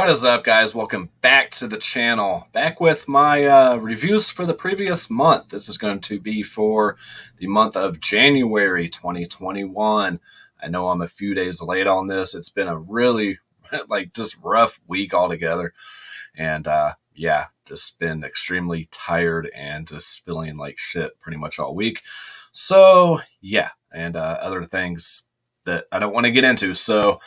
What is up, guys? Welcome back to the channel. Back with my reviews for the previous month. This is going to be for the month of January 2021. I know I'm a few days late on this. It's been a really, just rough week altogether. And yeah, just been extremely tired and just feeling like shit pretty much all week. So yeah, and other things that I don't want to get into. So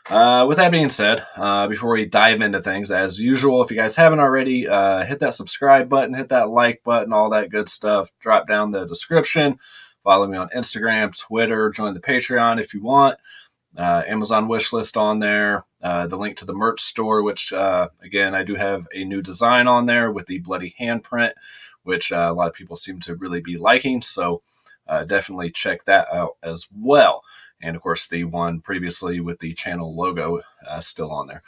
with that being said, before we dive into things, as usual, if you guys haven't already, hit that subscribe button, hit that like button, all that good stuff. Drop down the description. Follow me on Instagram, Twitter, join the Patreon if you want. Amazon wish list on there. The link to the merch store, which, again, I do have a new design on there with the bloody handprint, which a lot of people seem to really be liking. So definitely check that out as well. And, of course, the one previously with the channel logo still on there.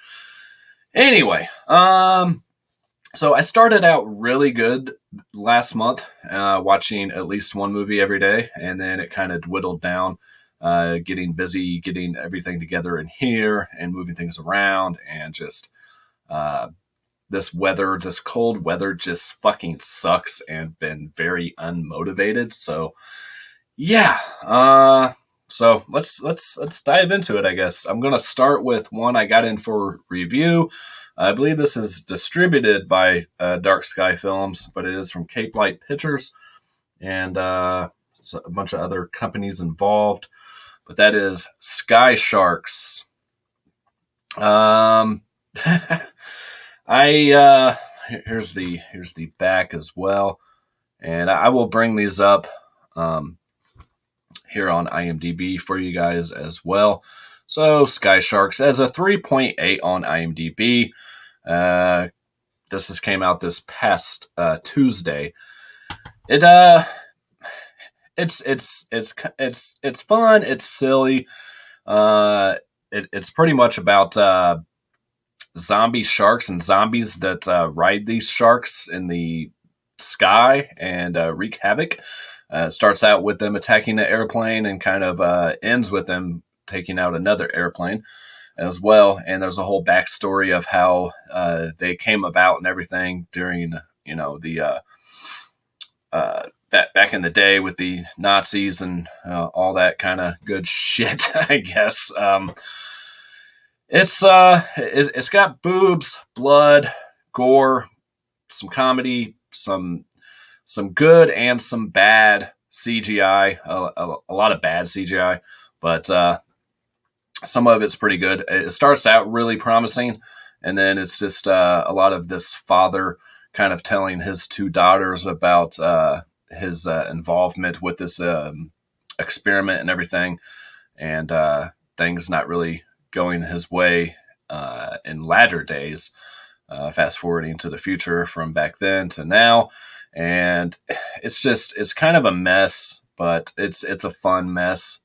Anyway, so I started out really good last month, watching at least one movie every day. And then it kind of dwindled down, getting busy, getting everything together in here and moving things around. And just this weather, this cold weather just fucking sucks and been very unmotivated. So, yeah. So let's dive into it, I guess. I'm going to start with one I got in for review. I believe this is distributed by Dark Sky Filmz, but it is from Cape Light Pictures and a bunch of other companies involved. But that is Sky Sharks. Here's the back as well, and I will bring these up here on IMDb for you guys as well. So Sky Sharks has a 3.8 on IMDb. This came out this past Tuesday. It's fun. It's silly. It's pretty much about zombie sharks and zombies that ride these sharks in the sky and wreak havoc. It starts out with them attacking the airplane and kind of ends with them taking out another airplane as well. And there's a whole backstory of how they came about and everything during, the that back in the day with the Nazis and all that kind of good shit, I guess. It's got boobs, blood, gore, some comedy, some good and some bad CGI, a lot of bad CGI, but some of it's pretty good. It starts out really promising, and then it's just a lot of this father kind of telling his two daughters about his involvement with this experiment and everything, and things not really going his way in latter days, fast forwarding to the future from back then to now. And it's kind of a mess, but it's a fun mess.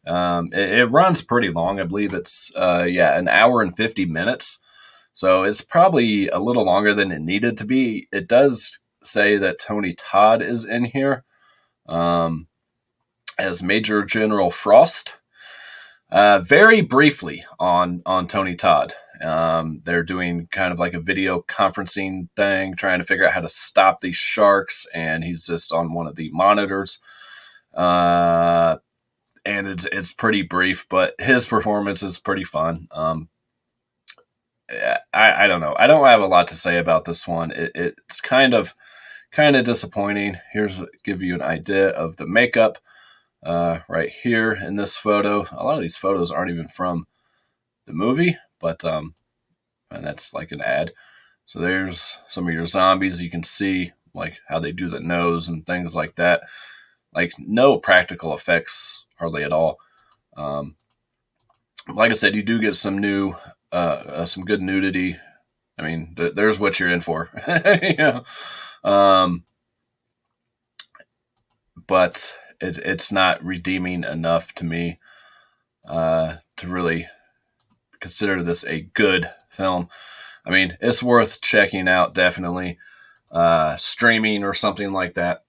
It runs pretty long. I believe it's, an hour and 50 minutes. So it's probably a little longer than it needed to be. It does say that Tony Todd is in here, as Major General Frost. Very briefly on Tony Todd. They're doing kind of like a video conferencing thing, trying to figure out how to stop these sharks, and he's just on one of the monitors. And it's pretty brief, but his performance is pretty fun. I don't know. I don't have a lot to say about this one. It's kind of disappointing. Give you an idea of the makeup. Right here in this photo. A lot of these photos aren't even from the movie, but and that's like an ad. So there's some of your zombies. You can see like how they do the nose and things like that. Like no practical effects hardly at all. Like I said, you do get some good nudity. I mean, there's what you're in for. But it's not redeeming enough to me to really consider this a good film. I mean, it's worth checking out, definitely. Streaming or something like that.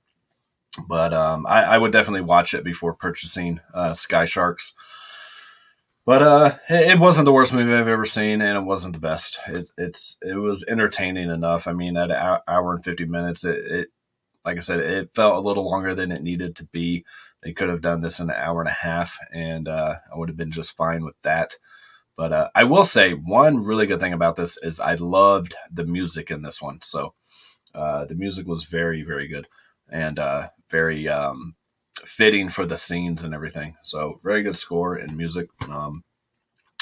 But I would definitely watch it before purchasing Sky Sharks. But it wasn't the worst movie I've ever seen, and it wasn't the best. It was entertaining enough. I mean, at an hour and 50 minutes, it like I said, it felt a little longer than it needed to be. They could have done this in an hour and a half, and I would have been just fine with that. But I will say one really good thing about this is I loved the music in this one. So the music was very, very good and very fitting for the scenes and everything. So very good score and music.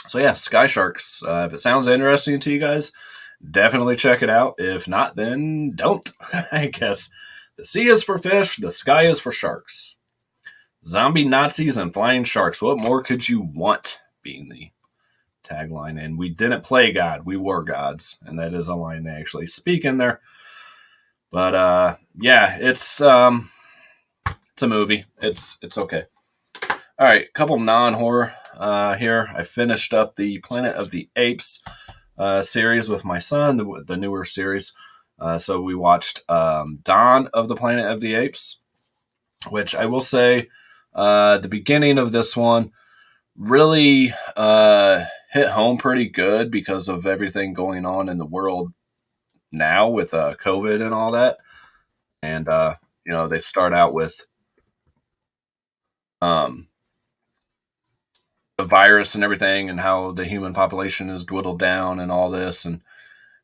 So yeah, Sky Sharks. If it sounds interesting to you guys, definitely check it out. If not, then don't. I guess the sea is for fish, the sky is for sharks. Zombie Nazis and flying sharks. What more could you want? Being the tagline. And we didn't play God, we were gods, and that is a line they actually speak in there. But yeah, it's a movie. It's okay. All right, a couple non-horror here. I finished up the Planet of the Apes series with my son, the newer series. So we watched Dawn of the Planet of the Apes, which I will say the beginning of this one really hit home pretty good because of everything going on in the world now with COVID and all that. And, they start out with the virus and everything and how the human population is dwindled down and all this and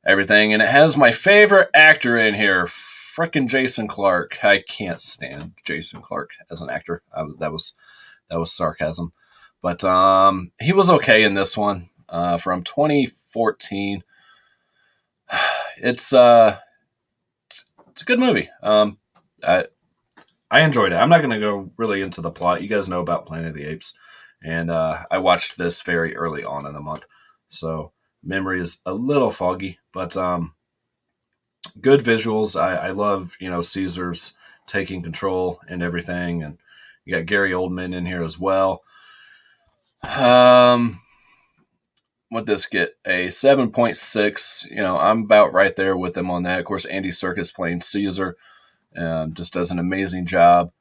everything. And it has my favorite actor in here, frickin' Jason Clarke. I can't stand Jason Clarke as an actor. That was sarcasm. But he was okay in this one from 2014. It's a good movie. I enjoyed it. I'm not going to go really into the plot. You guys know about Planet of the Apes. And I watched this very early on in the month. So memory is a little foggy. But good visuals. I love, Caesar's taking control and everything. And you got Gary Oldman in here as well. What'd this get? A 7.6. I'm about right there with them on that. Of course, Andy Serkis playing Caesar just does an amazing job.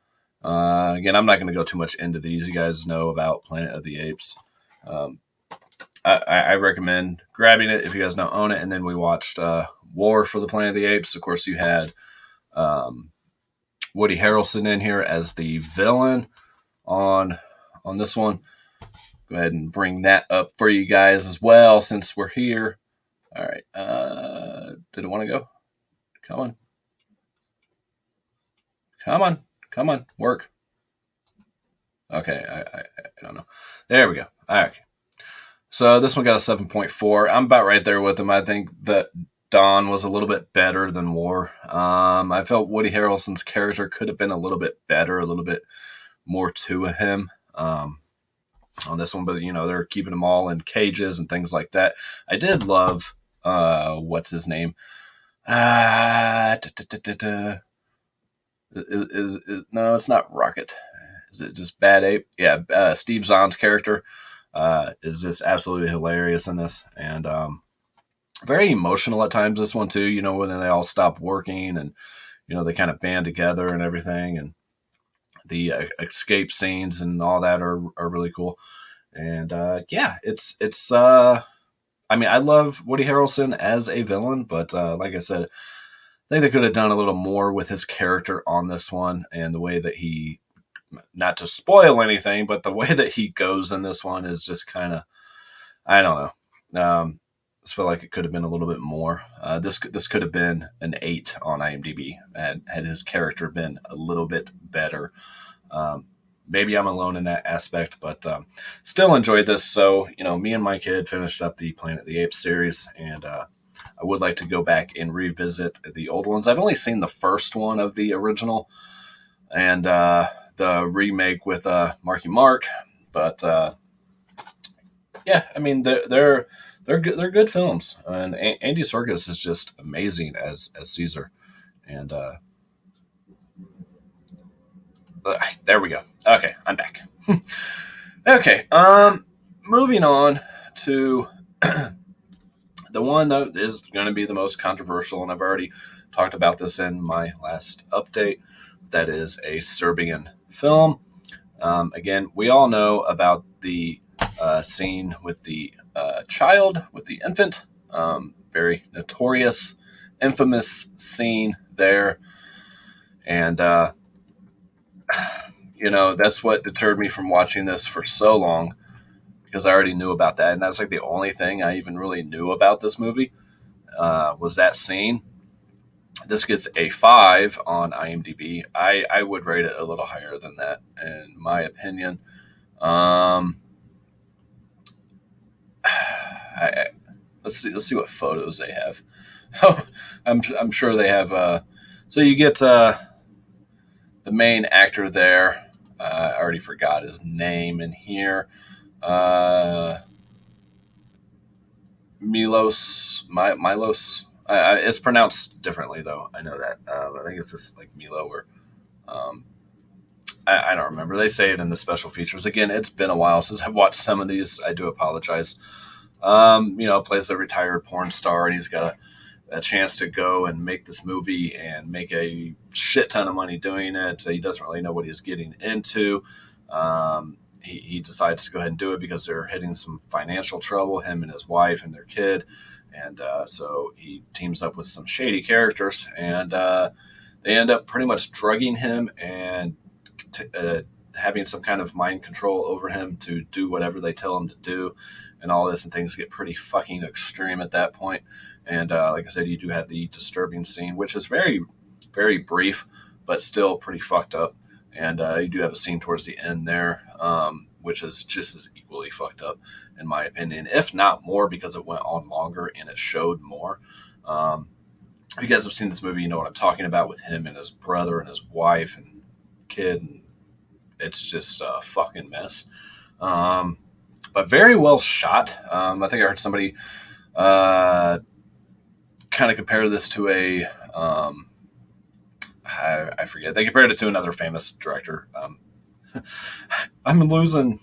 Again, I'm not going to go too much into these. You guys know about Planet of the Apes. I recommend grabbing it if you guys don't own it. And then we watched War for the Planet of the Apes. Of course, you had Woody Harrelson in here as the villain on this one. Go ahead and bring that up for you guys as well since we're here. All right. Did it want to go? Come on. Work. Okay. I don't know. There we go. All right. So this one got a 7.4. I'm about right there with him. I think that Dawn was a little bit better than War. I felt Woody Harrelson's character could have been a little bit better, a little bit more to him. On this one, but they're keeping them all in cages and things like that. I did love what's his name? No, it's not Rocket. Is it just Bad Ape? Yeah, Steve Zahn's character is just absolutely hilarious in this, and very emotional at times. This one too, when they all stop working and they kind of band together and everything, and the escape scenes and all that are really cool. And yeah, it's I mean, I love Woody Harrelson as a villain, but like I said, I think they could have done a little more with his character on this one and the way that he, not to spoil anything, but the way that he goes in this one is just kind of, I don't know. I just feel like it could have been a little bit more. This could have been an 8 on IMDb had his character been a little bit better. Maybe I'm alone in that aspect, but still enjoyed this. So, me and my kid finished up the Planet of the Apes series, and I would like to go back and revisit the old ones. I've only seen the first one of the original and the remake with Marky Mark, but yeah, I mean they're good films, and Andy Serkis is just amazing as Caesar, and there we go. Okay, I'm back. Okay, moving on to the one that is going to be the most controversial, and I've already talked about this in my last update. That is a Serbian film. Again, we all know about the scene with the child, with the infant. Very notorious, infamous scene there. And, that's what deterred me from watching this for so long, because I already knew about that. And that's like the only thing I even really knew about this movie was that scene. This gets a 5 on IMDb. I would rate it a little higher than that, in my opinion. Let's see what photos they have. Oh, I'm sure they have. So you get the main actor there. I already forgot his name in here. Milos. It's pronounced differently though. I know that. I think it's just like Milo or. I don't remember. They say it in the special features. Again, it's been a while since I've watched some of these. I do apologize. Plays a retired porn star, and he's got a chance to go and make this movie and make a shit ton of money doing it. So he doesn't really know what he's getting into. He decides to go ahead and do it because they're hitting some financial trouble, him and his wife and their kid. And so he teams up with some shady characters, and they end up pretty much drugging him and having some kind of mind control over him to do whatever they tell him to do. And all this, and things get pretty fucking extreme at that point. And like I said, you do have the disturbing scene, which is very, very brief, but still pretty fucked up. And you do have a scene towards the end there, which is just as equally fucked up, in my opinion, if not more, because it went on longer and it showed more. If you guys have seen this movie, you know what I'm talking about, with him and his brother and his wife and kid. And it's just a fucking mess. But very well shot. I think I heard somebody kind of compare this to a, I forget. They compared it to another famous director. I'm losing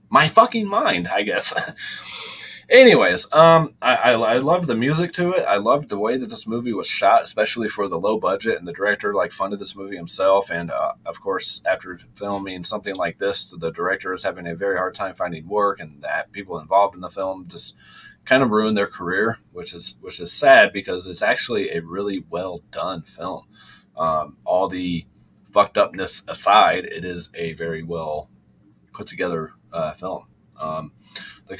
my fucking mind, I guess. Anyways, I loved the music to it. I loved the way that this movie was shot, especially for the low budget. And the director funded this movie himself. And of course, after filming something like this, the director is having a very hard time finding work, and that people involved in the film just kind of ruined their career, which is sad, because it's actually a really well done film. All the fucked upness aside, it is a very well put together film.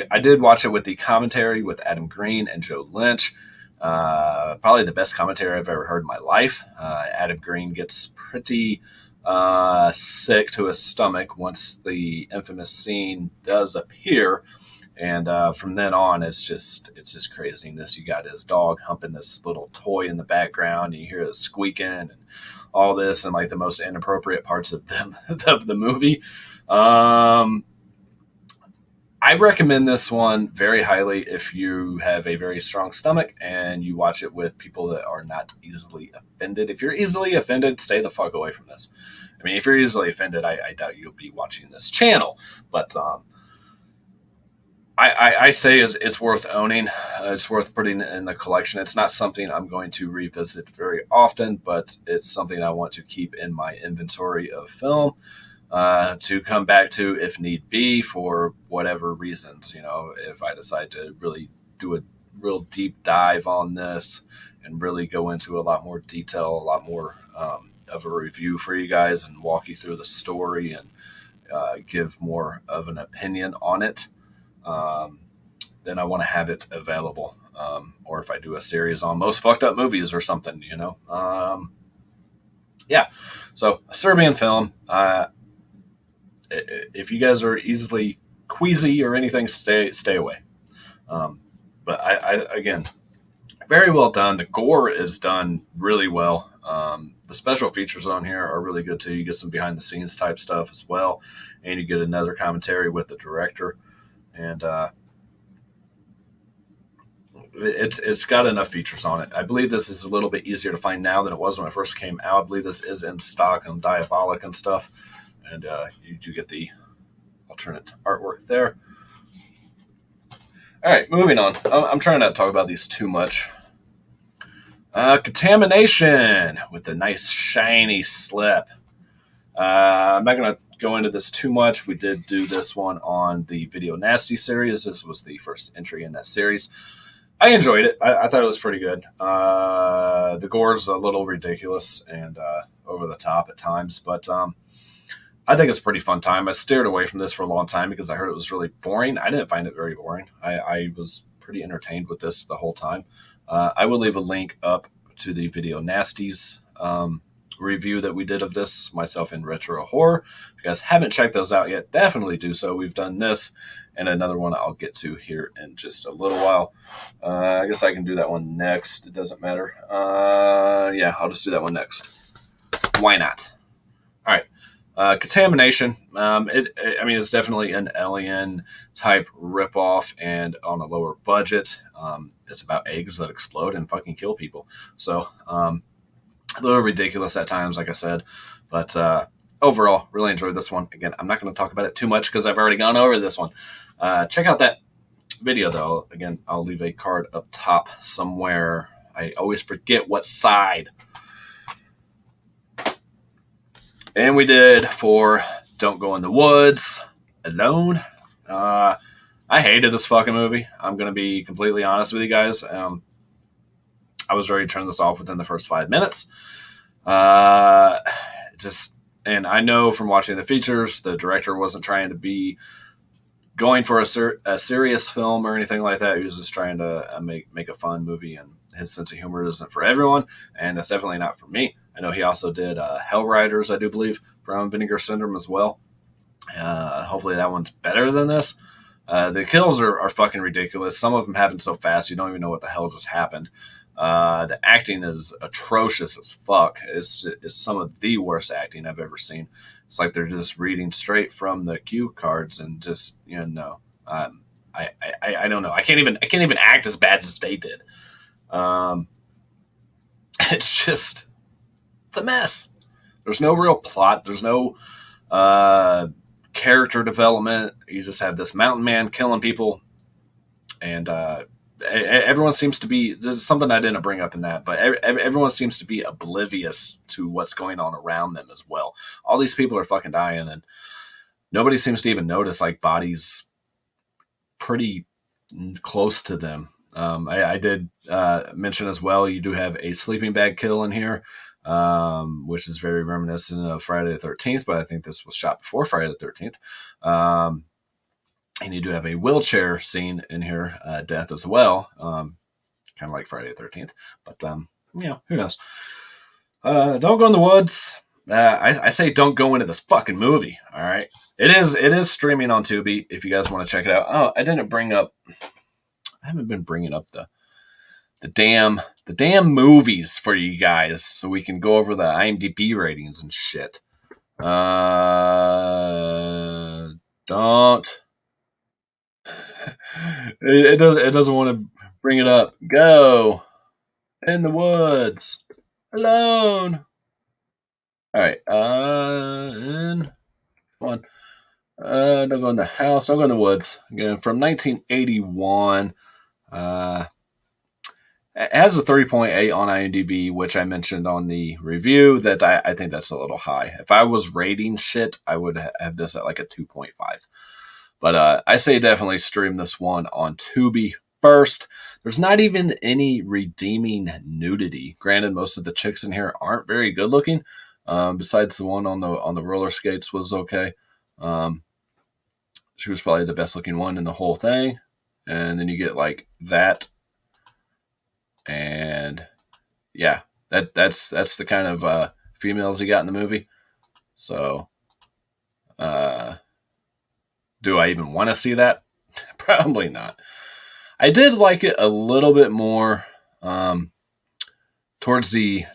I did watch it with the commentary with Adam Green and Joe Lynch. Probably the best commentary I've ever heard in my life. Adam Green gets pretty sick to his stomach once the infamous scene does appear. And from then on, it's just craziness. You got his dog humping this little toy in the background, and you hear it squeaking and all this, and like the most inappropriate parts of the movie. I recommend this one very highly if you have a very strong stomach and you watch it with people that are not easily offended. If you're easily offended, stay the fuck away from this. I mean, if you're easily offended, I doubt you'll be watching this channel. But I say it's worth owning. It's worth putting in the collection. It's not something I'm going to revisit very often, but it's something I want to keep in my inventory of film. To come back to if need be for whatever reasons. If I decide to really do a real deep dive on this and really go into a lot more detail, a lot more of a review for you guys, and walk you through the story and give more of an opinion on it, then I want to have it available. Or if I do a series on most fucked up movies or something, yeah. So a Serbian film. If you guys are easily queasy or anything, stay away. But I again, very well done. The gore is done really well. The special features on here are really good too. You get some behind the scenes type stuff as well, and you get another commentary with the director. And it's got enough features on it. I believe this is a little bit easier to find now than it was when it first came out. I believe this is in stock on Diabolic and stuff. And you do get the alternate artwork there. All right, moving on. I'm trying not to talk about these too much. Contamination with a nice shiny slip. I'm not going to go into this too much. We did do this one on the Video Nasty series. This was the first entry in that series. I enjoyed it. I thought it was pretty good. The gore's a little ridiculous and over the top at times, but I think it's a pretty fun time. I steered away from this for a long time because I heard it was really boring. I didn't find it very boring. I was pretty entertained with this the whole time. I will leave a link up to the Video Nasties review that we did of this, myself in Retro Horror. If you guys haven't checked those out yet, definitely do so. We've done this and another one I'll get to here in just a little while. I guess I can do that one next. It doesn't matter. Yeah, I'll just do that one next. Why not? All right. Contamination. It's definitely an Alien type ripoff and on a lower budget. It's about eggs that explode and fucking kill people. So, a little ridiculous at times, like I said, but overall, really enjoyed this one. Again, I'm not going to talk about it too much because I've already gone over this one. Check out that video, though. Again, I'll leave a card up top somewhere. I always forget what side. And we did for Don't Go in the Woods Alone. I hated this fucking movie. I'm going to be completely honest with you guys. I was ready to turn this off within the first 5 minutes. And I know from watching the features, the director wasn't trying to be going for a serious film or anything like that. He was just trying to make a fun movie, and his sense of humor isn't for everyone, and it's definitely not for me. I know he also did Hell Riders, I do believe, from Vinegar Syndrome as well. Hopefully that one's better than this. The kills are fucking ridiculous. Some of them happen so fast you don't even know what the hell just happened. The acting is atrocious as fuck. It's some of the worst acting I've ever seen. It's like they're just reading straight from the cue cards and just, I don't know. I can't even act as bad as they did. It's a mess. There's no real plot. There's no character development. You just have this mountain man killing people, and everyone seems to be. This is something I didn't bring up in that, but everyone seems to be oblivious to what's going on around them as well. All these people are fucking dying, and nobody seems to even notice like bodies pretty close to them. I did mention as well, you do have a sleeping bag kill in here, which is very reminiscent of Friday the 13th, but I think this was shot before Friday the 13th. And you do have a wheelchair scene in here, death as well, kind of like Friday the 13th, but who knows? Don't go in the woods. I say don't go into this fucking movie. All right, it is streaming on Tubi if you guys want to check it out. Oh, I haven't been bringing up the damn movies for you guys so we can go over the IMDb ratings and shit. Don't. It doesn't want to bring it up. Go in the woods alone. All right. And one. Don't go in the house. Don't go in the woods. Again, from 1981. It has a 3.8 on IMDb, which I mentioned on the review that I think that's a little high. If I was rating shit, I would have this at like a 2.5. But I say definitely stream this one on Tubi first. There's not even any redeeming nudity. Granted, most of the chicks in here aren't very good looking. Besides the one on the roller skates was okay. She was probably the best looking one in the whole thing. And then you get like that. And yeah, that's the kind of females you got in the movie. So do I even want to see that? Probably not. I did like it a little bit more towards the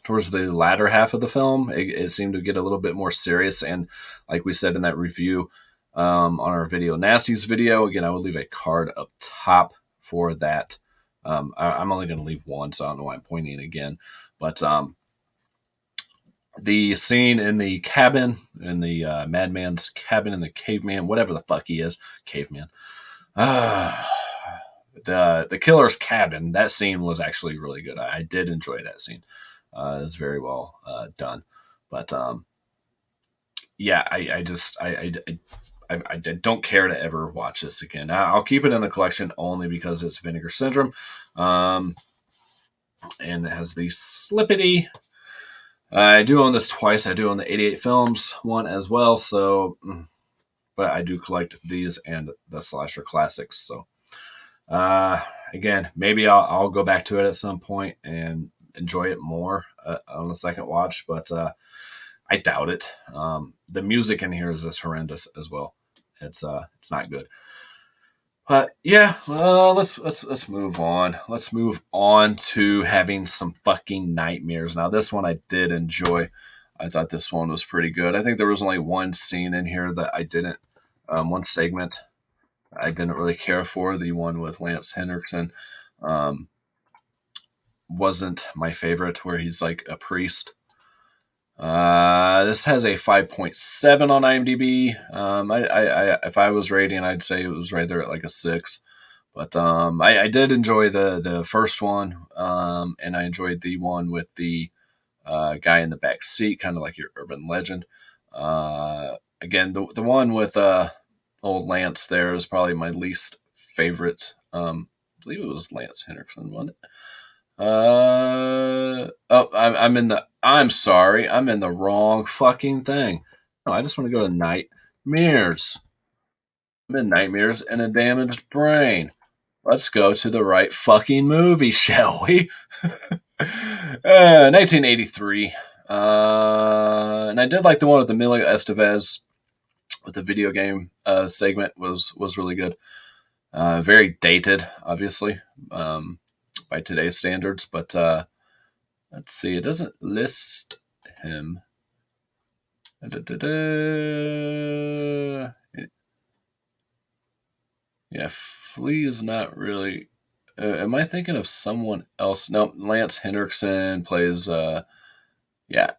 latter half of the film. It seemed to get a little bit more serious, and like we said in that review on our Video Nasties video, again, I will leave a card up top for that. I'm only going to leave one, so I don't know why I'm pointing again. But the scene in the cabin, in the madman's cabin, in the caveman, whatever the fuck he is, caveman. The killer's cabin, that scene was actually really good. I did enjoy that scene. It was very well done. But yeah, I don't care to ever watch this again. I'll keep it in the collection only because it's Vinegar Syndrome, um, and it has the Slippity. I do own this twice. I do own the 88 Filmz one as well. So, but I do collect these and the slasher classics. So, uh, again, maybe I'll go back to it at some point and enjoy it more on the second watch. But I doubt it. The music in here is just horrendous as well. It's not good. But yeah, let's move on. Let's move on to having some fucking nightmares. Now, this one I did enjoy. I thought this one was pretty good. I think there was only one scene in here that I didn't, one segment I didn't really care for. The one with Lance Henriksen um, wasn't my favorite, where he's like a priest. This has a 5.7 on IMDb. If I was rating, I'd say it was right there at like a 6. But I did enjoy the first one, and I enjoyed the one with the guy in the back seat, kind of like your urban legend. Again, the one with old Lance there is probably my least favorite. I believe it was Lance Henriksen, wasn't it? I'm sorry. I'm in the wrong fucking thing. No, I just want to go to Nightmares. I'm in Nightmares and a Damaged Brain. Let's go to the right fucking movie, shall we? 1983. And I did like the one with Emilio Estevez with the video game segment was really good. Very dated, obviously, by today's standards, but let's see. It doesn't list him. Yeah, Flea is not really. Am I thinking of someone else? No, Lance Henriksen plays. Yeah,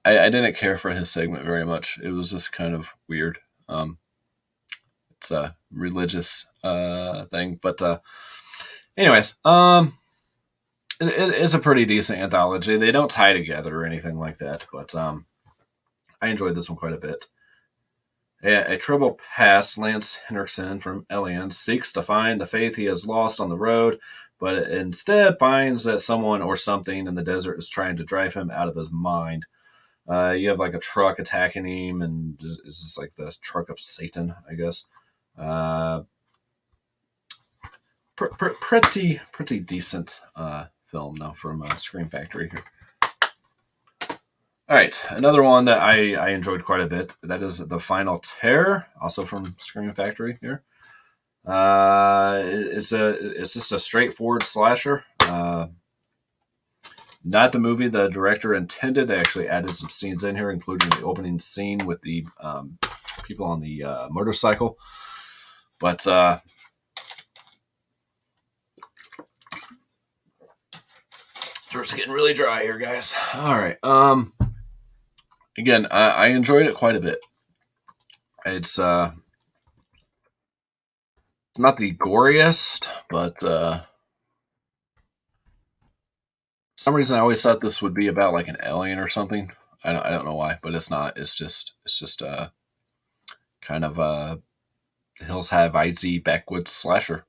I didn't care for his segment very much. It was just kind of weird. It's a religious thing, but anyways, it's a pretty decent anthology. They don't tie together or anything like that, but I enjoyed this one quite a bit. A troubled past, Lance Henriksen from Aliens seeks to find the faith he has lost on the road, but instead finds that someone or something in the desert is trying to drive him out of his mind. You have like a truck attacking him, and it's just like the truck of Satan, I guess. Pretty decent film now from Scream Factory here. All right, another one that I enjoyed quite a bit. That is The Final Terror, also from Scream Factory here. It's just a straightforward slasher. Not the movie the director intended. They actually added some scenes in here, including the opening scene with the people on the motorcycle. But throat's getting really dry here, guys. All right. Again, I enjoyed it quite a bit. It's not the goriest, but for some reason I always thought this would be about like an alien or something. I don't know why, but it's not. It's just kind of a Hills Have Eyes backwoods slasher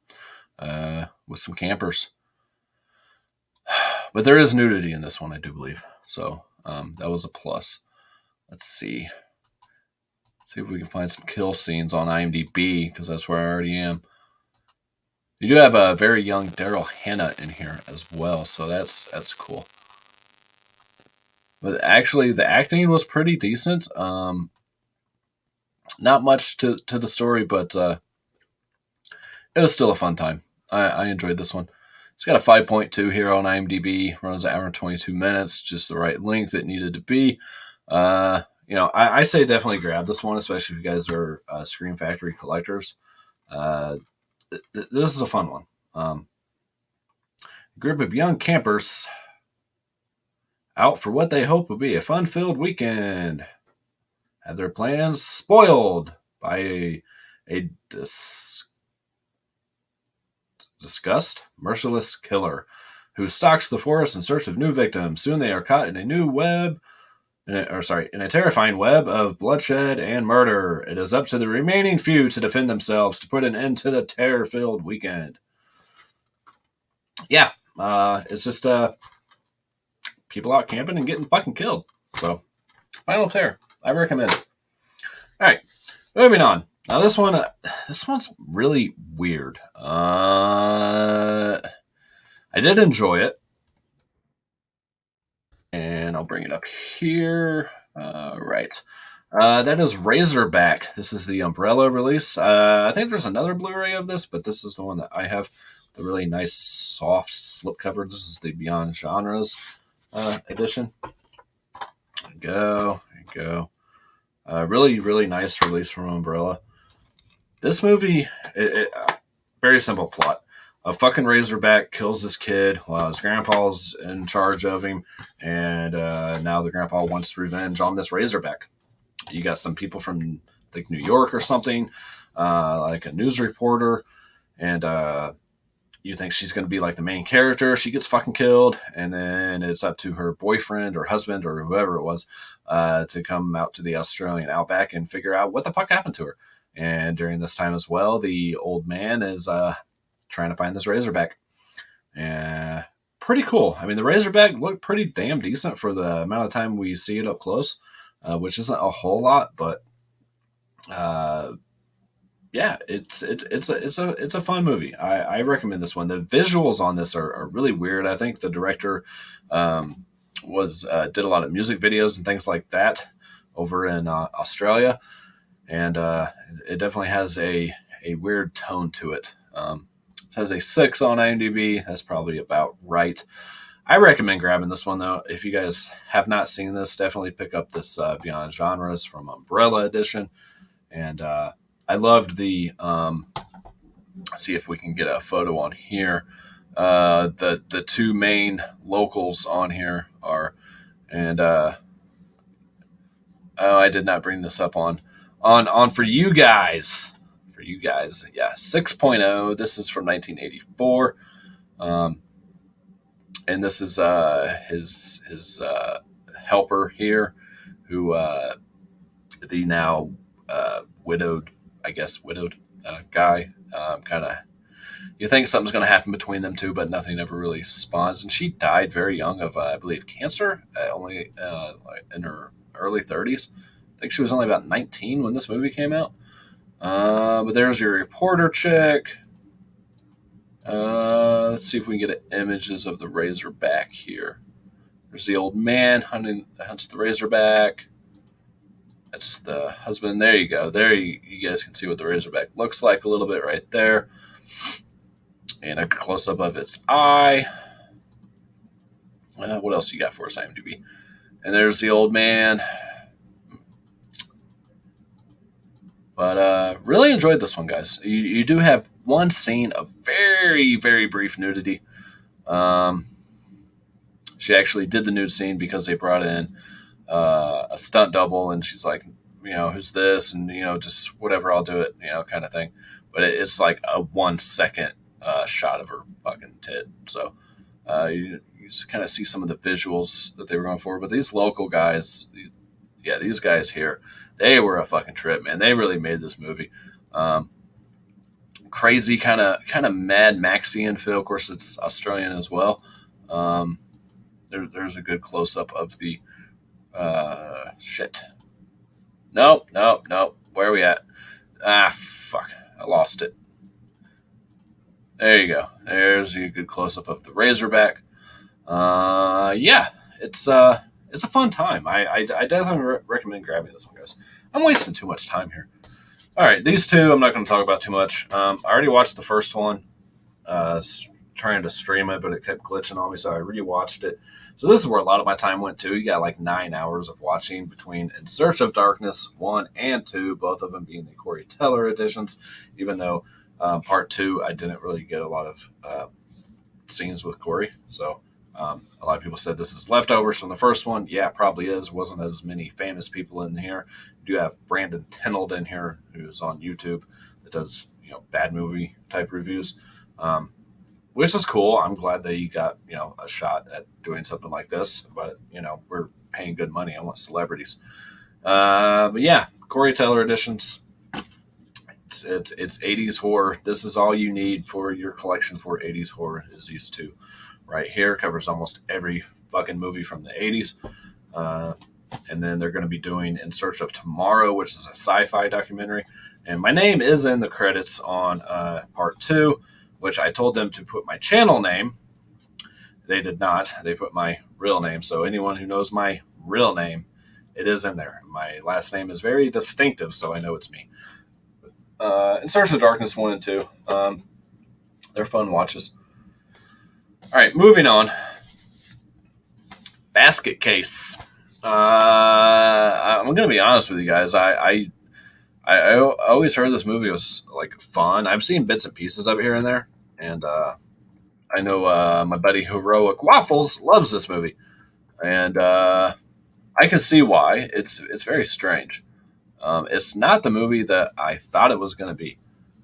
with some campers. But there is nudity in this one, I do believe. So that was a plus. Let's see. See if we can find some kill scenes on IMDb, because that's where I already am. You do have a very young Daryl Hannah in here as well, so that's cool. But actually, the acting was pretty decent. Not much to the story, but it was still a fun time. I enjoyed this one. It's got a 5.2 here on IMDb. Runs an hour and 22 minutes, just the right length it needed to be. I say definitely grab this one, especially if you guys are Scream Factory collectors. This is a fun one. A group of young campers out for what they hope will be a fun-filled weekend have their plans spoiled by a disgust, merciless killer who stalks the forest in search of new victims. Soon they are caught in a new web In a terrifying web of bloodshed and murder, it is up to the remaining few to defend themselves to put an end to the terror-filled weekend. Yeah, it's just people out camping and getting fucking killed. So, Final Terror, I recommend it. All right, moving on. Now this one's really weird. I did enjoy it, and I'll bring it up here. Right. That is Razorback. This is the Umbrella release. I think there's another Blu-ray of this, but this is the one that I have. The really nice, soft slipcover. This is the Beyond Genres edition. There you go. There you go. Really, really nice release from Umbrella. This movie, very simple plot. A fucking Razorback kills this kid while his grandpa's in charge of him, and now the grandpa wants revenge on this Razorback. You got some people from like New York or something, like a news reporter, and you think she's going to be like the main character. She gets fucking killed, and then it's up to her boyfriend or husband or whoever it was to come out to the Australian outback and figure out what the fuck happened to her. And during this time as well, the old man is trying to find this Razorback. And pretty cool. I mean, the Razorback looked pretty damn decent for the amount of time we see it up close, which isn't a whole lot, but yeah, it's a fun movie. I recommend this one. The visuals on this are really weird. I think the director was did a lot of music videos and things like that over in Australia, and it definitely has a weird tone to it. It has a 6 on IMDb. That's probably about right. I recommend grabbing this one though. If you guys have not seen this, definitely pick up this Beyond Genres from Umbrella Edition. And I loved the. See if we can get a photo on here. The two main locals on here are, and oh, I did not bring this up on for you guys. For you guys, yeah, 6.0. This is from 1984. And this is his helper here, who the now widowed guy. Kind of, you think something's going to happen between them two, but nothing ever really spawns. And she died very young of, I believe, cancer. Only in her early 30s. I think she was only about 19 when this movie came out. But there's your reporter chick. Let's see if we can get images of the Razorback here. There's the old man hunts the Razorback. That's the husband. There you go. There you guys can see what the Razorback looks like a little bit right there. And a close-up of its eye. What else you got for us, IMDb? And there's the old man. But really enjoyed this one, guys. You do have one scene of very, very brief nudity. She actually did the nude scene because they brought in a stunt double, and she's like, who's this? And, just whatever, I'll do it, kind of thing. But it's like a 1 second shot of her fucking tit. So you just kind of see some of the visuals that they were going for. But these local guys, these guys here, they were a fucking trip, man. They really made this movie. Crazy kind of Mad Maxian feel. Of course, it's Australian as well. There's a good close up of the shit. Nope. Where are we at? Fuck. I lost it. There you go. There's a good close up of the Razorback. Yeah, it's a fun time. I definitely recommend grabbing this one, guys. I'm wasting too much time here. All right, these two I'm not going to talk about too much. I already watched the first one, trying to stream it, but it kept glitching on me, so I rewatched it. So this is where a lot of my time went to. You got like 9 hours of watching between In Search of Darkness 1 and 2, both of them being the Corey Teller editions, even though part 2 I didn't really get a lot of scenes with Corey. So a lot of people said this is leftovers from the first one. Yeah, it probably is. Wasn't as many famous people in here. You do have Brandon Tenold in here, who's on YouTube, that does bad movie type reviews, which is cool. I'm glad that you got a shot at doing something like this. But we're paying good money. I want celebrities. But yeah, Corey Taylor editions. It's 80s horror. This is all you need for your collection for 80s horror. Is these two right here. Covers almost every fucking movie from the 80s. And then they're going to be doing In Search of Tomorrow, which is a sci-fi documentary. And my name is in the credits on part 2, which I told them to put my channel name. They did not. They put my real name. So anyone who knows my real name, it is in there. My last name is very distinctive, so I know it's me. In Search of Darkness 1 and 2. They're fun watches. All right, moving on. Basket Case. I'm going to be honest with you guys. I always heard this movie was like fun. I've seen bits and pieces of it here and there, and I know my buddy Heroic Waffles loves this movie, and I can see why. It's very strange. It's not the movie that I thought it was going to be.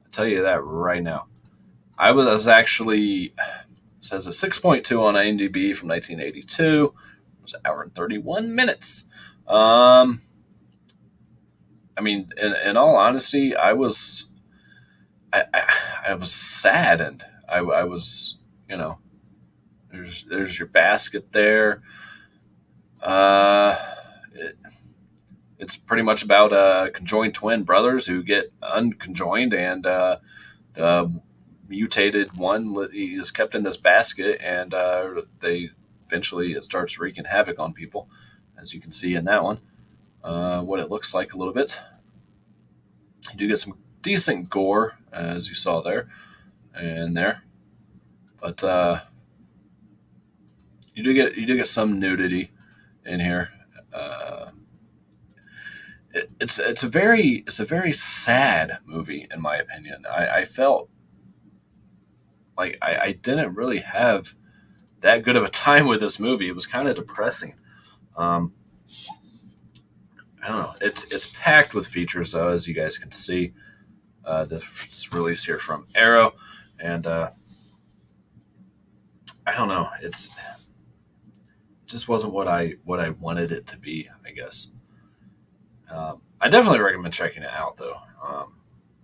I'll tell you that right now. I was actually, it says a 6.2 on IMDb from 1982. It was an hour and 31 minutes. I mean, in all honesty, I was saddened. I was, there's your basket there. It's pretty much about conjoined twin brothers who get unconjoined, and the mutated one is kept in this basket, and they eventually it starts wreaking havoc on people, as you can see in that one. What it looks like a little bit. You do get some decent gore, as you saw there and there, but you do get some nudity in here. It's a very sad movie in my opinion. I felt like I didn't really have that good of a time with this movie. It was kind of depressing. I don't know. It's packed with features though, as you guys can see. This release here from Arrow, and I don't know. It just wasn't what I wanted it to be, I guess. I definitely recommend checking it out, though.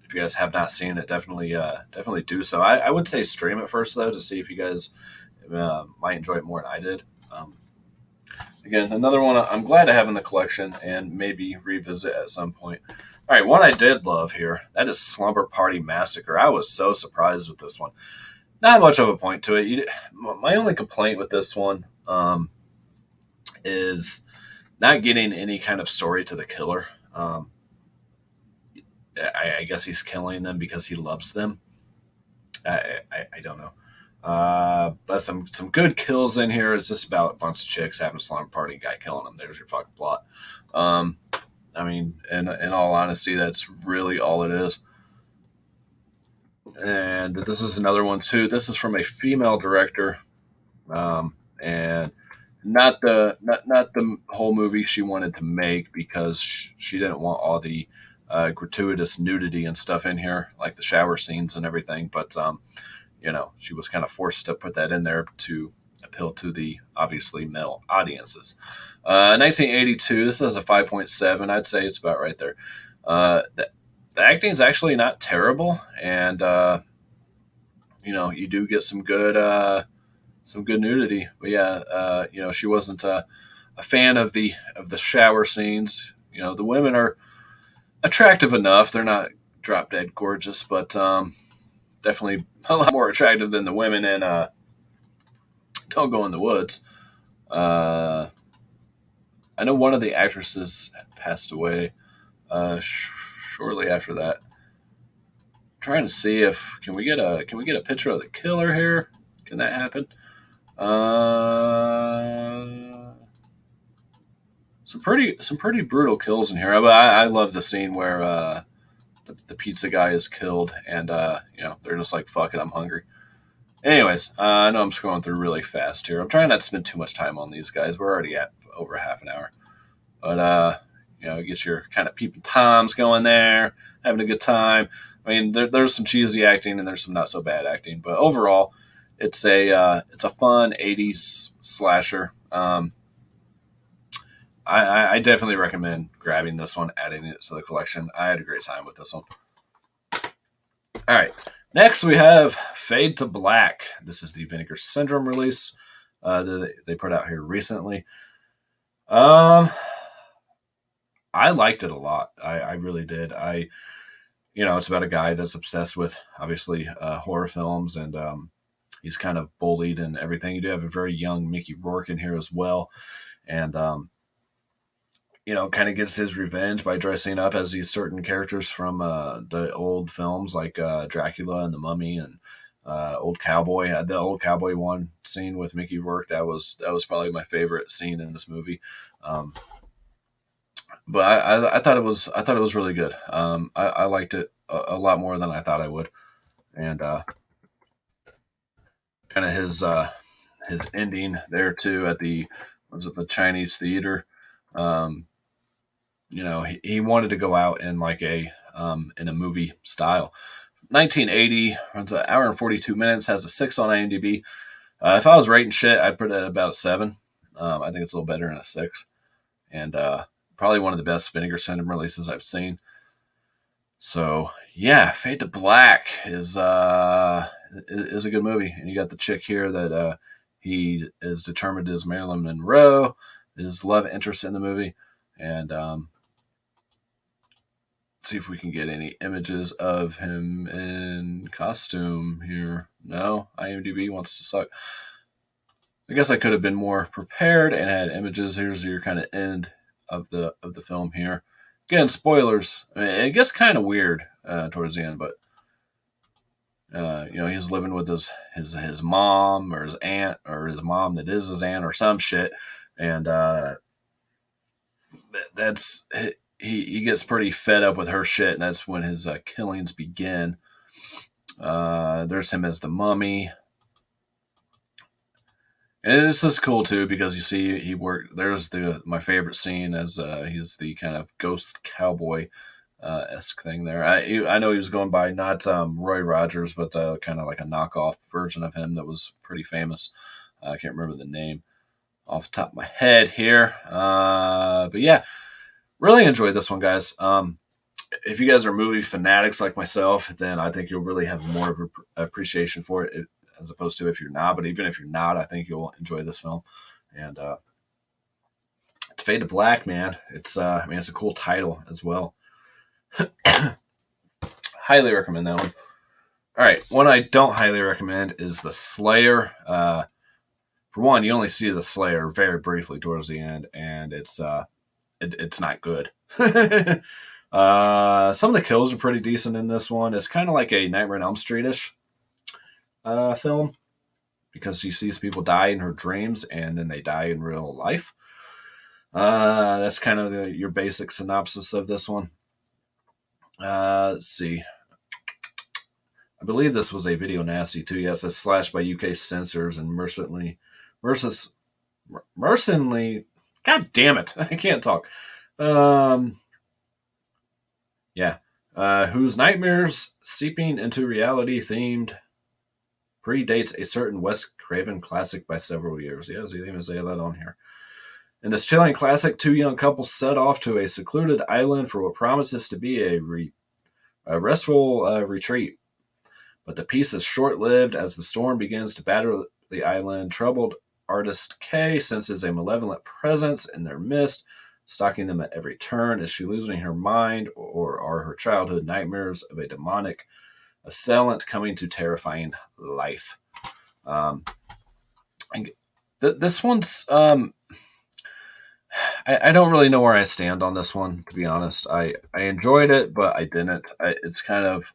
If you guys have not seen it, definitely do so. I would say stream it first, though, to see if you guys might enjoy it more than I did. Again, another one I'm glad to have in the collection and maybe revisit at some point. All right, one I did love here, that is Slumber Party Massacre. I was so surprised with this one. Not much of a point to it. My only complaint with this one is not getting any kind of story to the killer. I guess he's killing them because he loves them. I don't know. But some good kills in here. It's just about a bunch of chicks having a slumber party, guy killing them. There's your fucking plot. I mean, in all honesty, that's really all it is. And this is another one too. This is from a female director, and not the whole movie she wanted to make because she didn't want all the gratuitous nudity and stuff in here, like the shower scenes and everything. But she was kind of forced to put that in there to appeal to the obviously male audiences. 1982. This is a 5.7. I'd say it's about right there. The acting is actually not terrible, and you do get some good nudity. But yeah, she wasn't a fan of the shower scenes. The women are attractive enough. They're not drop dead gorgeous, but definitely a lot more attractive than the women in Don't Go in the Woods. I know one of the actresses passed away shortly after that. I'm trying to see if can we get a picture of the killer here? Can that happen? Some pretty brutal kills in here. But I love the scene where the pizza guy is killed, and they're just like, "Fuck it, I'm hungry." Anyways, I know I'm scrolling through really fast here. I'm trying not to spend too much time on these guys. We're already at over half an hour, but get your kind of peeping toms going there, having a good time. I mean, there's some cheesy acting and there's some not so bad acting, but overall, it's a fun '80s slasher. I definitely recommend grabbing this one, adding it to the collection. I had a great time with this one. All right. Next, we have Fade to Black. This is the Vinegar Syndrome release that they put out here recently. I liked it a lot. I really did. It's about a guy that's obsessed with, obviously, horror films, and he's kind of bullied and everything. You do have a very young Mickey Rourke in here as well. And kind of gets his revenge by dressing up as these certain characters from the old films like Dracula and the Mummy and Old Cowboy. The Old Cowboy one scene with Mickey Rourke, that was probably my favorite scene in this movie. But I thought it was really good. I liked it a lot more than I thought I would, and kind of his ending there too at the Chinese theater. Um, he wanted to go out in like in a movie style. 1980, runs an hour and 42 minutes, has a 6 on IMDb. If I was rating shit, I'd put it at about a 7. I think it's a little better than a 6. And probably one of the best Vinegar Syndrome releases I've seen. So, yeah, Fade to Black is a good movie. And you got the chick here that he is determined is Marilyn Monroe, his love interest in the movie. And see if we can get any images of him in costume here. No, IMDb wants to suck. I guess I could have been more prepared and had images. Here's your kind of end of the film here. Again, spoilers. I mean, it gets kind of weird towards the end, but he's living with his mom or his aunt or his mom that is his aunt or some shit, and that's. He gets pretty fed up with her shit, and that's when his killings begin. There's him as the Mummy. And this is cool too because you see he worked. There's my favorite scene as he's the kind of ghost cowboy esque thing there. I know he was going by not Roy Rogers, but kind of like a knockoff version of him that was pretty famous. I can't remember the name off the top of my head here, but yeah. Really enjoyed this one, guys. If you guys are movie fanatics like myself, then I think you'll really have more of an appreciation for it as opposed to if you're not. But even if you're not, I think you'll enjoy this film. And it's Fade to Black, man. It's it's a cool title as well. Highly recommend that one. All right, one I don't highly recommend is The Slayer. For one, you only see the Slayer very briefly towards the end, and it's not good. Some of the kills are pretty decent in this one. It's kind of like a Nightmare on Elm Street-ish film because you see people die in her dreams and then they die in real life. That's kind of your basic synopsis of this one. Let's see. I believe this was a video nasty too. Yes, it's slashed by UK censors and mercenary. God damn it! I can't talk. Yeah. Whose nightmares seeping into reality themed predates a certain Wes Craven classic by several years. Yeah, they even say that on here. In this chilling classic, two young couples set off to a secluded island for what promises to be a restful retreat. But the peace is short-lived as the storm begins to batter the island. Troubled artist Kay senses a malevolent presence in their midst, stalking them at every turn. Is she losing her mind, or are her childhood nightmares of a demonic assailant coming to terrifying life? This one's... I don't really know where I stand on this one, to be honest. I enjoyed it, but I didn't. It's kind of...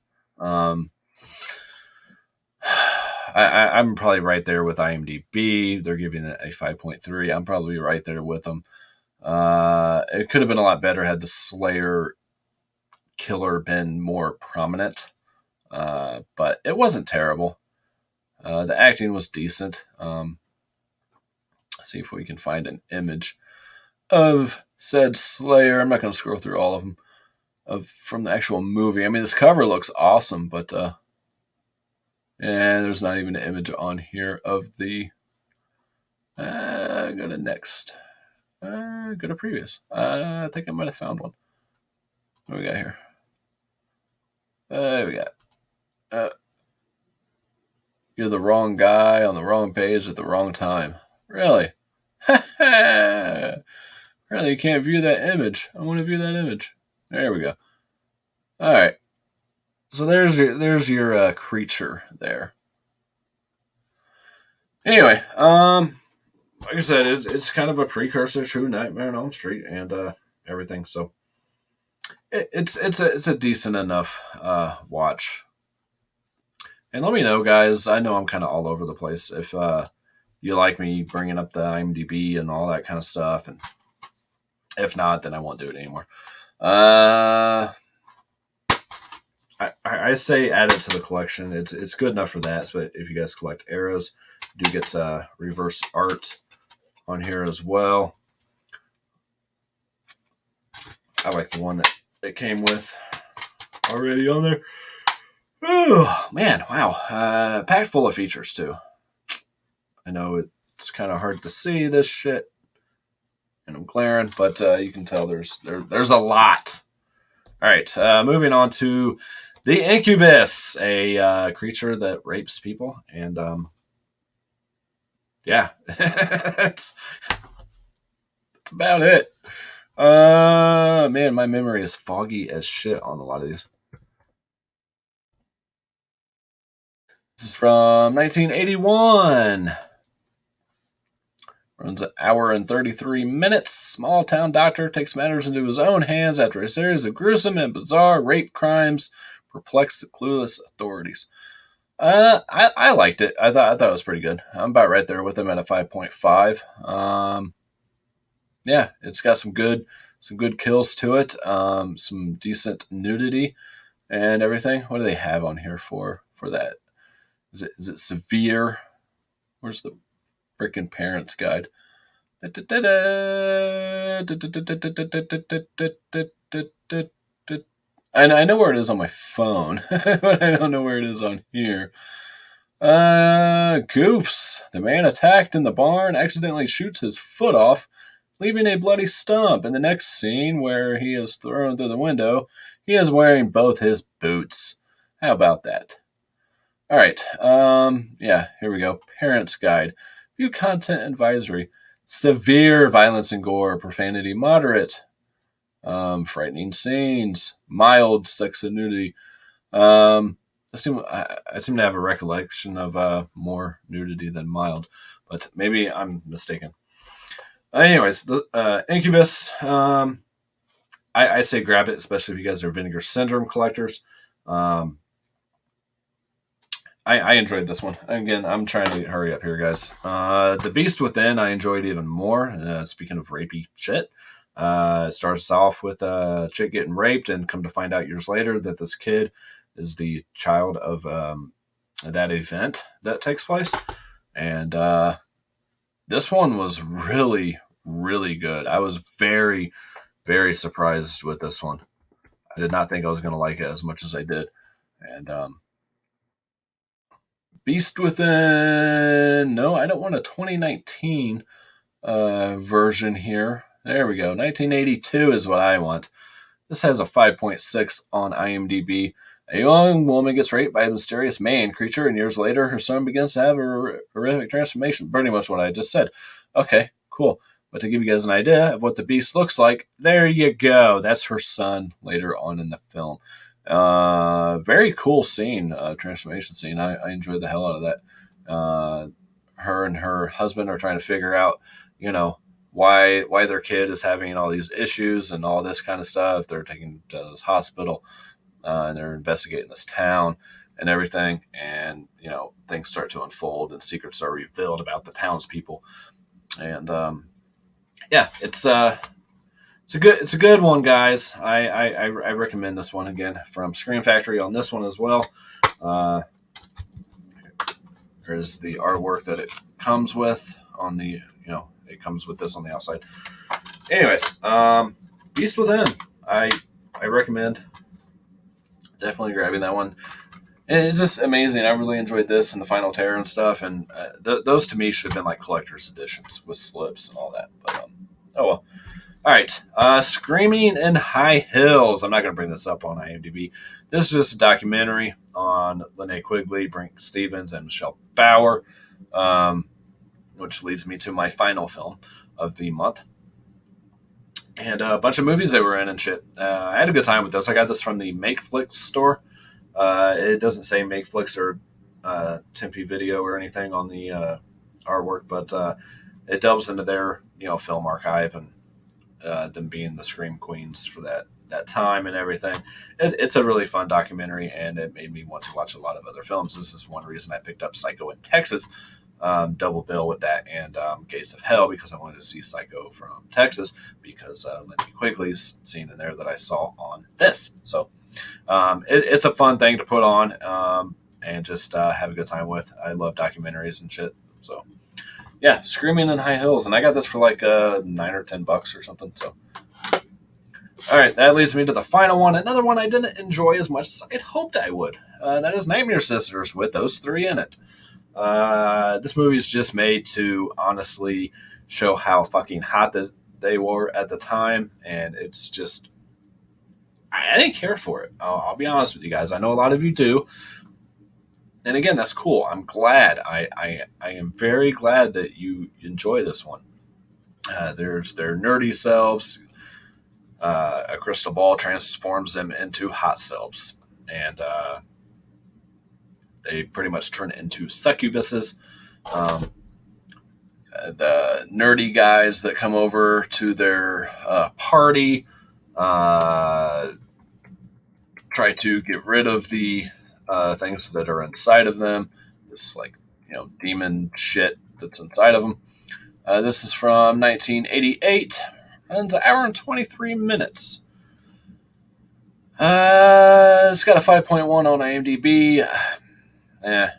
I'm probably right there with IMDb. They're giving it a 5.3. I'm probably right there with them. It could have been a lot better had the Slayer killer been more prominent, but it wasn't terrible. The acting was decent. Let's see if we can find an image of said Slayer. I'm not going to scroll through all of them from the actual movie. I mean, this cover looks awesome, but and there's not even an image on here of the. Go to next. Go to previous. I think I might have found one. What do we got here? We got. You're the wrong guy on the wrong page at the wrong time. Really? Really, you can't view that image. I want to view that image. There we go. All right. So there's your creature there. Anyway, like I said, it's kind of a precursor to Nightmare on Elm Street and everything. So it's a decent enough watch. And let me know, guys. I know I'm kind of all over the place. If you like me bringing up the IMDb and all that kind of stuff, and if not, then I won't do it anymore. I say add it to the collection. It's good enough for that. But if you guys collect arrows, you do get reverse art on here as well. I like the one that it came with already on there. Oh man, wow! Packed full of features too. I know it's kind of hard to see this shit, and I'm glaring, but you can tell there's a lot. All right, moving on to the Incubus, a creature that rapes people, and yeah, that's about it. Man, my memory is foggy as shit on a lot of these. This is from 1981. Runs an hour and 33 minutes. Small town doctor takes matters into his own hands after a series of gruesome and bizarre rape crimes perplex the clueless authorities. I liked it. I thought it was pretty good. I'm about right there with him at a 5.5. Yeah, it's got some good kills to it. Some decent nudity and everything. What do they have on here for that? Is it severe? Where's the freaking parents guide? And I know where it is on my phone, but I don't know where it is on here. Goofs. The man attacked in the barn accidentally shoots his foot off, leaving a bloody stump. In the next scene, where he is thrown through the window, he is wearing both his boots. How about that? All right. Yeah, here we go. Parents Guide. View content advisory. Severe violence and gore, profanity moderate. Frightening scenes, mild sex and nudity. I seem to have a recollection of more nudity than mild, but maybe I'm mistaken. Anyways, the Incubus. I say grab it, especially if you guys are Vinegar Syndrome collectors. I enjoyed this one. Again, I'm trying to hurry up here, guys. The Beast Within, I enjoyed even more. Speaking of rapey shit, it starts off with a chick getting raped, and come to find out years later that this kid is the child of that event that takes place. And this one was really, really good. I was very, very surprised with this one. I did not think I was going to like it as much as I did. And Beast Within. No, I don't want a 2019 version here. There we go. 1982 is what I want. This has a 5.6 on IMDb. A young woman gets raped by a mysterious man creature, and years later, her son begins to have a horrific transformation. Pretty much what I just said. Okay, cool. But to give you guys an idea of what the beast looks like, there you go. That's her son later on in the film. Very cool scene, transformation scene. I enjoyed the hell out of that. Her and her husband are trying to figure out, why their kid is having all these issues and all this kind of stuff. They're taken to this hospital, and they're investigating this town and everything. And, things start to unfold and secrets are revealed about the townspeople. And, yeah, it's a good one, guys. I recommend this one again from Scream Factory on this one as well. There's the artwork that it comes with on the, it comes with this on the outside. Anyways, Beast Within. I recommend definitely grabbing that one. And it's just amazing. I really enjoyed this and the Final Terror and stuff. And those to me should have been like collector's editions with slips and all that. But Oh well. All right. Screaming in High Hills. I'm not going to bring this up on IMDb. This is just a documentary on Linnea Quigley, Brink Stevens, and Michelle Bauer, um, which leads me to my final film of the month. And a bunch of movies they were in and shit. I had a good time with this. I got this from the MakeFlix store. It doesn't say MakeFlix or Tempe Video or anything on the artwork, but it delves into their film archive and them being the Scream Queens for that time and everything. It's a really fun documentary, and it made me want to watch a lot of other films. This is one reason I picked up Psycho in Texas, double bill with that, and Gates of Hell, because I wanted to see Psycho from Texas, because Lindsay Quigley's scene in there that I saw on this. So it's a fun thing to put on and just have a good time with. I love documentaries and shit. So yeah, Screaming in High Hills, and I got this for like $9 or $10 or something. So, all right, that leads me to the final one. Another one I didn't enjoy as much as I'd hoped I would. That is Nightmare Sisters with those three in it. This movie is just made to honestly show how fucking hot they were at the time, and it's just I didn't care for it. I'll be honest with you guys. I know a lot of you do. And again, that's cool. I'm glad. I am very glad that you enjoy this one. There's their nerdy selves. A crystal ball transforms them into hot selves. And they pretty much turn into succubuses. The nerdy guys that come over to their party try to get rid of the things that are inside of them, this demon shit that's inside of them. This is from 1988, runs an hour and 23 minutes. It's got a 5.1 on IMDb. I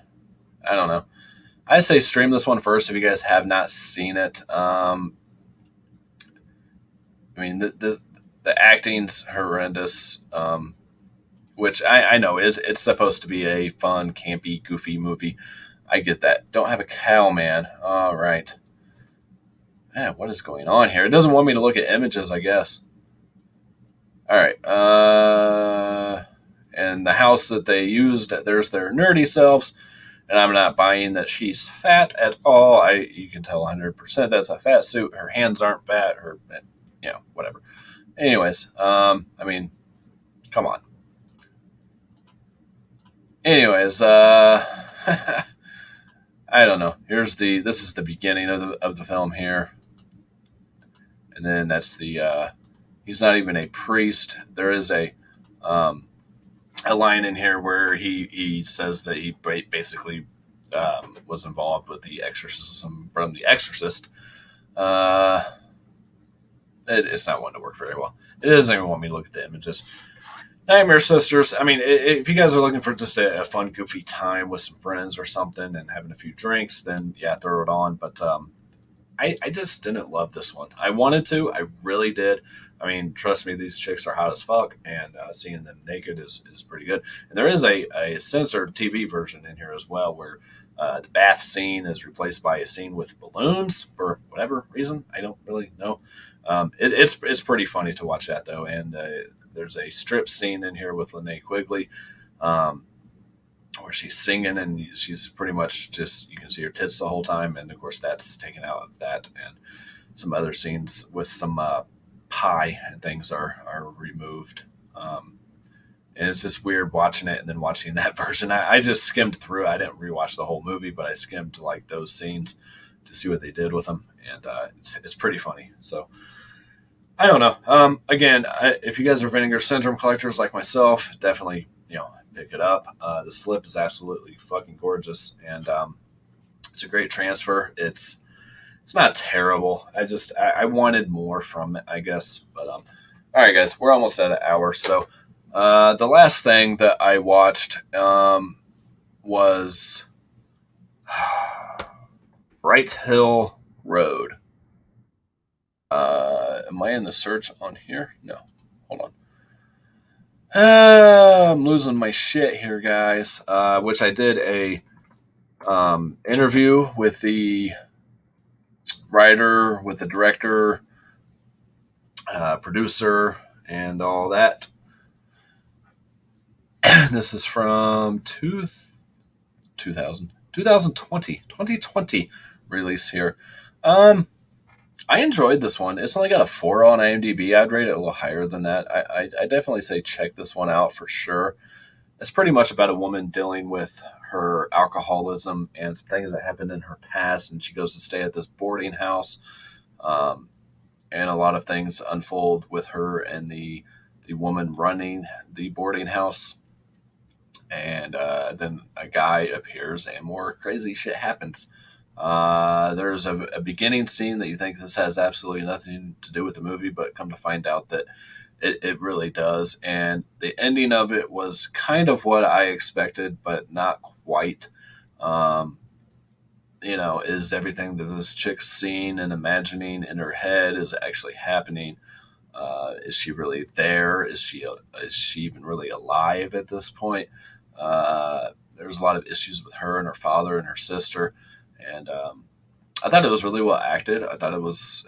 don't know. I say stream this one first if you guys have not seen it. I mean, the acting's horrendous. Which I know it's supposed to be a fun, campy, goofy movie. I get that. Don't have a cow, man. All right. Man, what is going on here? It doesn't want me to look at images, I guess. All right. And the house that they used, there's their nerdy selves. And I'm not buying that she's fat at all. You can tell 100% that's a fat suit. Her hands aren't fat. Whatever. Anyways, I mean, come on. Anyways, I don't know. This is the beginning of the film here, and then that's the. He's not even a priest. There is a line in here where he says that he basically was involved with the exorcism from The Exorcist. It's not one to work very well. It doesn't even want me to look at the images. Nightmare Sisters. I mean, if you guys are looking for just a fun, goofy time with some friends or something and having a few drinks, then yeah, throw it on. But I just didn't love this one. I wanted to. I really did. I mean, trust me, these chicks are hot as fuck, and seeing them naked is pretty good. And there is a censored TV version in here as well, where the bath scene is replaced by a scene with balloons for whatever reason. I don't really know. It's pretty funny to watch that though, and there's a strip scene in here with Linnea Quigley, where she's singing and she's pretty much just, you can see her tits the whole time, and of course that's taken out of that, and some other scenes with some pie and things are removed. And it's just weird watching it and then watching that version. I just skimmed through. I didn't rewatch the whole movie, but I skimmed like those scenes to see what they did with them, and it's pretty funny. So I don't know. Again, if you guys are Vinegar Syndrome collectors like myself, definitely pick it up. The slip is absolutely fucking gorgeous, and it's a great transfer. It's not terrible. I wanted more from it, I guess. But all right, guys, we're almost at an hour. So the last thing that I watched was Bright Hill Road. Am I in the search on here? No. Hold on. I'm losing my shit here, guys. Which I did a interview with the writer, with the director, producer, and all that. This is from 2020 release here. I enjoyed this one. It's only got a 4 on IMDb. I'd rate it a little higher than that. I definitely say check this one out for sure. It's pretty much about a woman dealing with her alcoholism and some things that happened in her past, and she goes to stay at this boarding house. And a lot of things unfold with her and the woman running the boarding house. And then a guy appears, and more crazy shit happens. There's a beginning scene that you think this has absolutely nothing to do with the movie, but come to find out that it really does. And the ending of it was kind of what I expected, but not quite. Is everything that this chick's seeing and imagining in her head is actually happening? Is she really there? Is she even really alive at this point? There's a lot of issues with her and her father and her sister, and I thought it was really well acted. I thought it was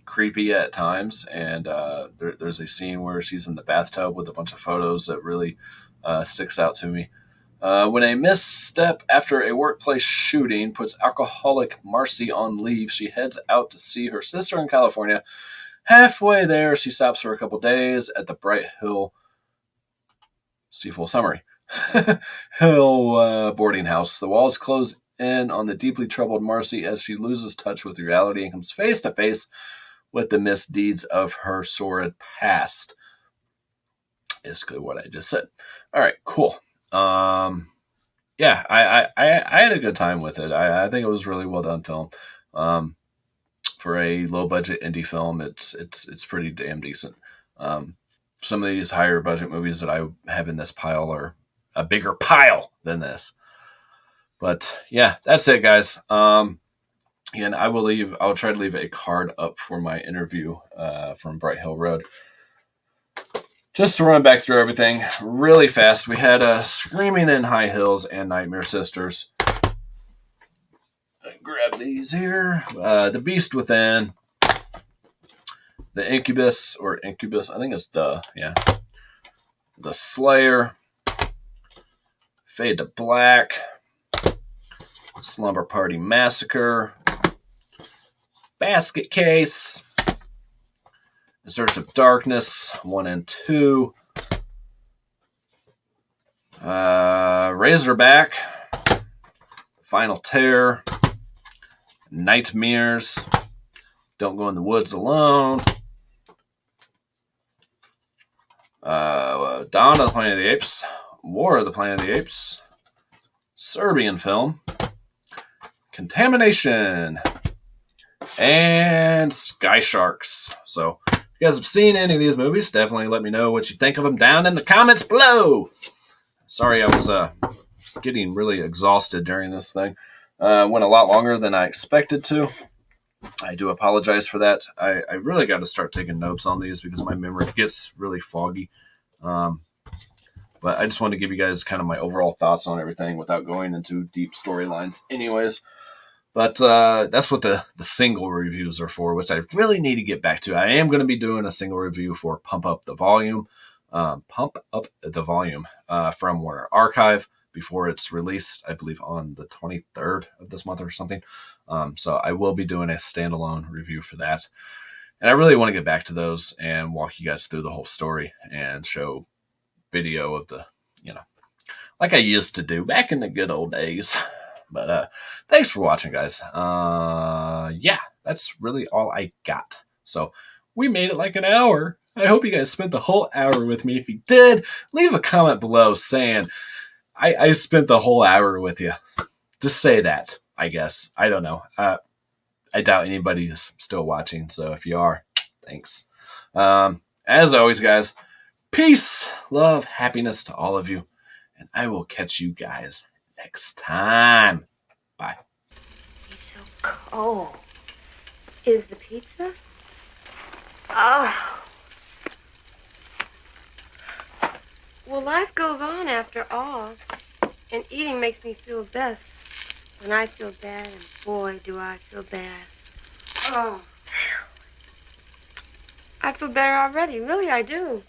creepy at times, and there's a scene where she's in the bathtub with a bunch of photos that really sticks out to me. When a misstep after a workplace shooting puts alcoholic Marcy on leave, she heads out to see her sister in California. Halfway there, she stops for a couple days at the Bright Hill. See full summary. Hill boarding house. The walls close in on the deeply troubled Marcy as she loses touch with reality and comes face to face with the misdeeds of her sordid past. Basically what I just said. All right, cool. Yeah, I had a good time with it. I think it was really well done film. For a low budget indie film, it's pretty damn decent. Some of these higher budget movies that I have in this pile are a bigger pile than this. But yeah, that's it, guys. And I'll try to leave a card up for my interview from Bright Hill Road. Just to run back through everything really fast, we had Screaming in High Hills and Nightmare Sisters. Grab these here. The Beast Within. The Incubus, I think it's The Slayer. Fade to Black. Slumber Party Massacre. Basket Case. In Search of Darkness 1 and 2. Razorback. Final Tear. Nightmares. Don't Go in the Woods Alone. Dawn of the Planet of the Apes. War of the Planet of the Apes. Serbian film. Contamination. And Sky Sharks. So, if you guys have seen any of these movies, definitely let me know what you think of them down in the comments below. Sorry, I was getting really exhausted during this thing. Went a lot longer than I expected to. I do apologize for that. I really got to start taking notes on these because my memory gets really foggy. But I just want to give you guys kind of my overall thoughts on everything without going into deep storylines anyways. But that's what the single reviews are for, which I really need to get back to. I am going to be doing a single review for Pump Up the Volume. From Warner Archive before it's released, I believe on the 23rd of this month or something. So I will be doing a standalone review for that. And I really want to get back to those and walk you guys through the whole story and show video of the, like I used to do back in the good old days. But thanks for watching, guys. Yeah, that's really all I got. So we made it like an hour. I hope you guys spent the whole hour with me. If you did, leave a comment below saying I spent the whole hour with you. Just say that, I guess. I don't know. I doubt anybody is still watching. So if you are, thanks. As always, guys, peace, love, happiness to all of you. And I will catch you guys next time. Bye. He's so cold. Is the pizza? Oh. Well, life goes on after all. And eating makes me feel best. When I feel bad, and boy, do I feel bad. Oh. I feel better already. Really, I do.